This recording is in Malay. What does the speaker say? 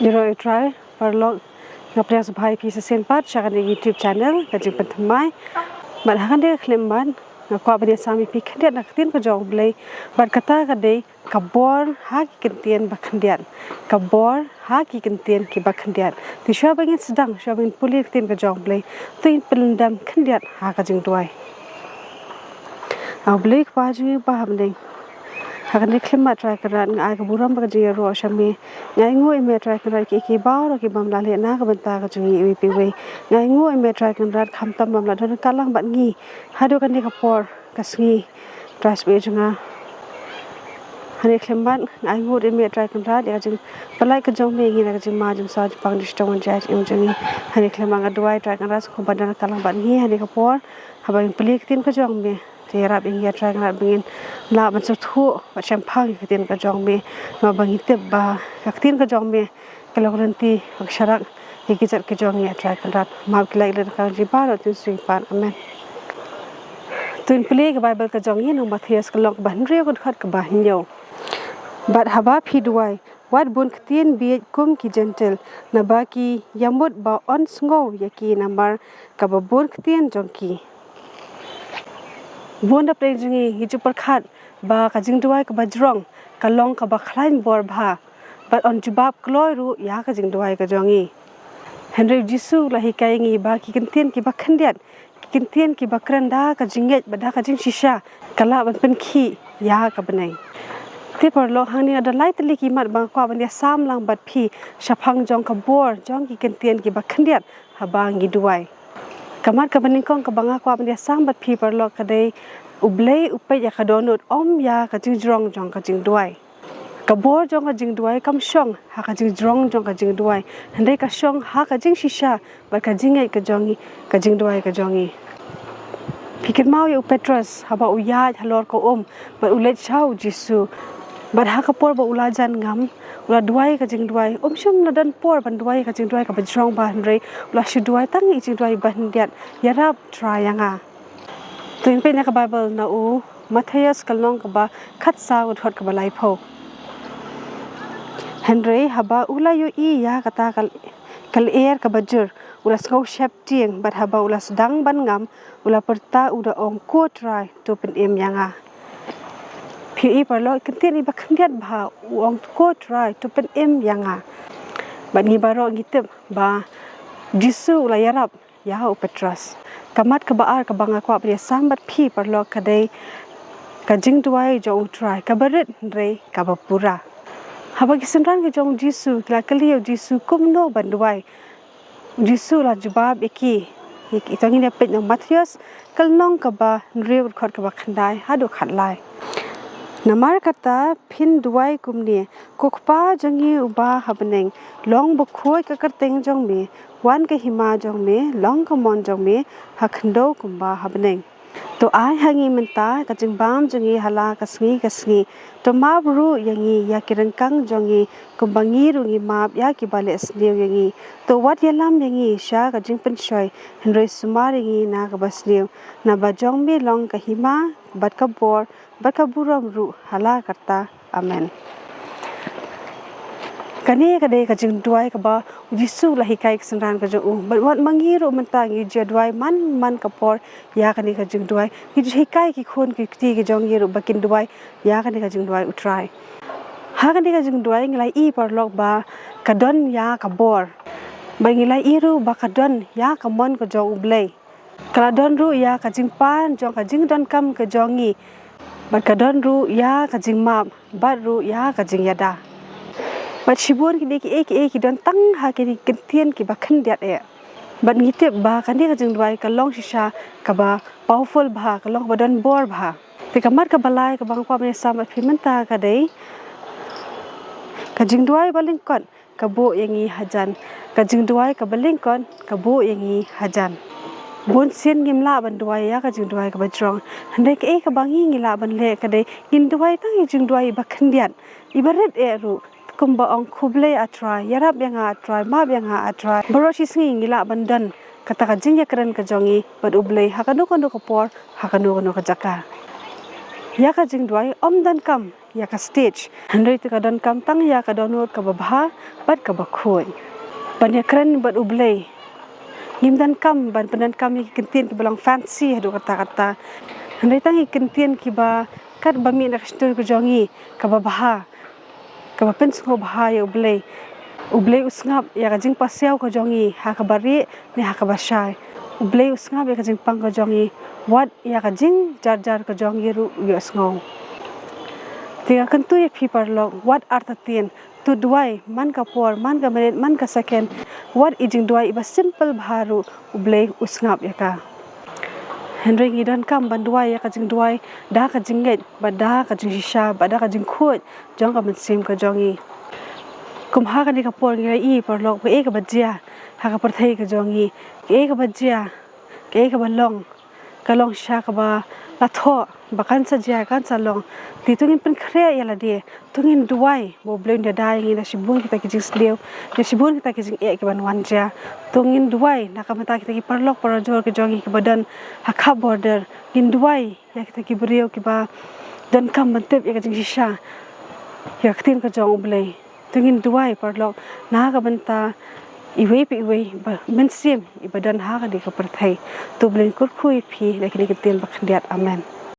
Iro try perlo ngapres bhai pi sen pat chakan YouTube channel kajing pentamai bat hakan dia klemban ngakwa bade sami pi khandiat naktin ko jong blai bat kata kade kabor ha ki kentien bakhandiat kabor ha ki kentien ki bakhandiat ti shwa bangin sedang shwa bangin pulir tin ko jong blai tuin pelendam khandiat ha kajing tuai au blai kwa jing ba hamding hakan dia klembat try kerat ngai ke buram ba jing ro shami ngai ngoi me try kerat ki ba ro ki bam la le na ka banta ka jing i pi we ngai ngoi me try kerat kham tam bam la don kalang bat ngi hado kan ni kapor kasngi tras be junga hani klembat ngai ngoi me try kerat ya jing palai ka jong me ngi na jing ma jing sa pang distawan jat im jing hani klemang adwai try kerat ko badan kalang bat ngi hani kapor habang pelik tin ka jong me terap ingia try kerat bingin la man su thu ba champang tin ka jong me ma bangi te ba tin ka jong me kalau nanti aksharak ikizat ke jong ya try kerat ma kilai le ka jiba ro tin sing pan amen tuin pli ke bible ka jong yin Mathias ka lok ban rio ko khat ka ba nyo bat haba phidwai wat bun ktin bi kum ki gentle na ba ki yamut ba on sngo yaki nambar ka ba bun ktin jong ki bun da prejingi hiju perkhat ba ka jingduai ka bajrong ka long ka ba khlain bor bha bat on jibab kloi ru ya ka jingduai ka jongi henry jisu la hikai ngi ba ki kentien ki ba khandiat ki kentien ki ba kranda ka jinget ba da ka jing shisha kala ban pen khi ya ka banai te par lo hangni ada lai tli ki mat ba kwa ban ya sam lang bat phi shaphang jong ka bor jong ki kentien ki ba khandiat ha ba ngi duai kamat ka baning kong ka banga kwa ban ya sam bat phi par lo ka dei ublei upai ya kadonut om ya ka jingrong jong ka jingduai ka bor jong ka jingduai kam shong ha ka jingrong jong ka jingduai handai ka shong ha ka jing shisha ba ka jingai ka jongi ka jingduai ka jongi pikir mau ya Petrus haba uya halor ko om ba ulet chau jisu ba ha ka por ba ulajan ngam ula duai ka jingduai om shum na dan por ban duai ka jingduai ka bajrong ba handai ula shiduai tang i jingduai ban diat yarap trayanga tuin pe na ka bible na u Mathias kalong ka ba khat sa ut hot ka ba lai pho Henry haba ula yu i ya kata kal air ka bajur ula skau shap tieng bat haba ula sedang ban ngam ula perta uda ong ko try to pen em yanga phi i parlo kentien i ba khandiat bha ong ko try to pen em yanga bat ni baro ngitep ba jisu ula yarap ya u Petrus kamat ka baar ka banga kwa pri sambat phi parlo kadai ka jingduai jo try ka barit re ka bapura haba kisenran ke jong jisu la kaliyo jisu kumno banduai jisu la jawab iki itangi ne pet ng Mathias kalnong ka ba nriu khot ka ba khandai hadu khatlai namar kata phin duai kumni kokpa jangi uba habneng long bo khoi ka karteng jong me wan ka hima jong me long ka mon jong me hakhndo kumba habneng to ai hangi menta ka jingbam jangi hala kasngi to mabru yangi ya kirangkang jongi kumbangi rungi map ya ki bale asliu yangi to wat yalam yangi sha ka jingpen shoi henry sumar yangi na ka basliu na ba jong me long ka hima bat ka bor bat ka buram ru hala karta amen kane kade ka jingduai ka ba jisu la hikai kesendran ka jo bat wat mangiru mentangi jadwai man ka por ya kane ka jingduai ki hikai ki khon ki ti ki jong yiru bakin duai ya kane ka jingduai utrai ha kane ka jingduai nglai i par lok ba kadon ya ka bor ba nglai iru ba kadon ya ka mon ka jo ublei kadon ru ya ka jingpan jong ka jingdon kam ka jongi ba kadon ru ya ka jingmap bat ru ya ka jingyada bat shibun ki don tang ha ki kentien ki ba khandiat e bat ngite ba kani ka jingduai ka long shisha ka ba powerful bha ka long badan bor bha te kamat ka balai ka bang pa me sam phimenta ka dei ka jingduai balingkon ka bo yangi hajan ka jingduai ka balingkon ka bo yangi hajan bon sen ngimla ban duai ya ka jingduai ka bajrong handai ka bangi ngila ban le ka dei ngimduai tang jingduai ba khandiat ibaret e ru kumba ong khuble atrai yarap yanga atrai ma yanga atrai boroshi singi ngila bandan kata ka jingya kren ka jongi bad ublei hakanu ka por hakanu ka jaka ya ka jingduai om dan kam ya ka stage handoi tu ka don kam tang ya ka donor ka babha bat ka bakhun ban ya kren bat ublei ngim dan kam ban penan kam ki kentin ki balang fancy hadu kata-kata handoi tang ki kentin ki ba kat ba mi nak stur ko jongi ka babha ka ba pen sko bha ya ublei usngap ya ka jing pasyaw ko jongi ha ka bari ni ha ka basai ublei usngap ya ka jing pang ko jongi wat ya ka jing jar ko jongi ru yo sngo tiga kentu ya phi parlok wat artatin tu duai man ka por man ka minute man ka second wat ijing duai iba simple bharu ublei usngap ya ka Henry ngidan kam ban duai ya ka jing duai da ka jing nget ba da ka jing shisha ba da ka jing khut jong ka man sim ka jongi kum ha ka ni ka por ngai I parlok ba e ka bajia ha ka parthai ka jongi e ka bajia ke ka balong kalong sha ka ba la tho ba kan sa jia kan sa long ti tungin pen khre ya la de tungin duai bo blend da ngi na shibun kita ki jing sleu na shibun kita ki jing e ki ban wan ja tungin duai na ka mata kita ki parlok par jor ki jongi ki badan ha kha border in duai ya kita ki brio ki ba dan kam mantep ya ka jing shisha ya ktin ka jong blei tungin duai parlok na ka banta iwe ba men sim ibadan ha ka di ka parthai tu blin kur khui phi lakini ki tin ba khndiat amen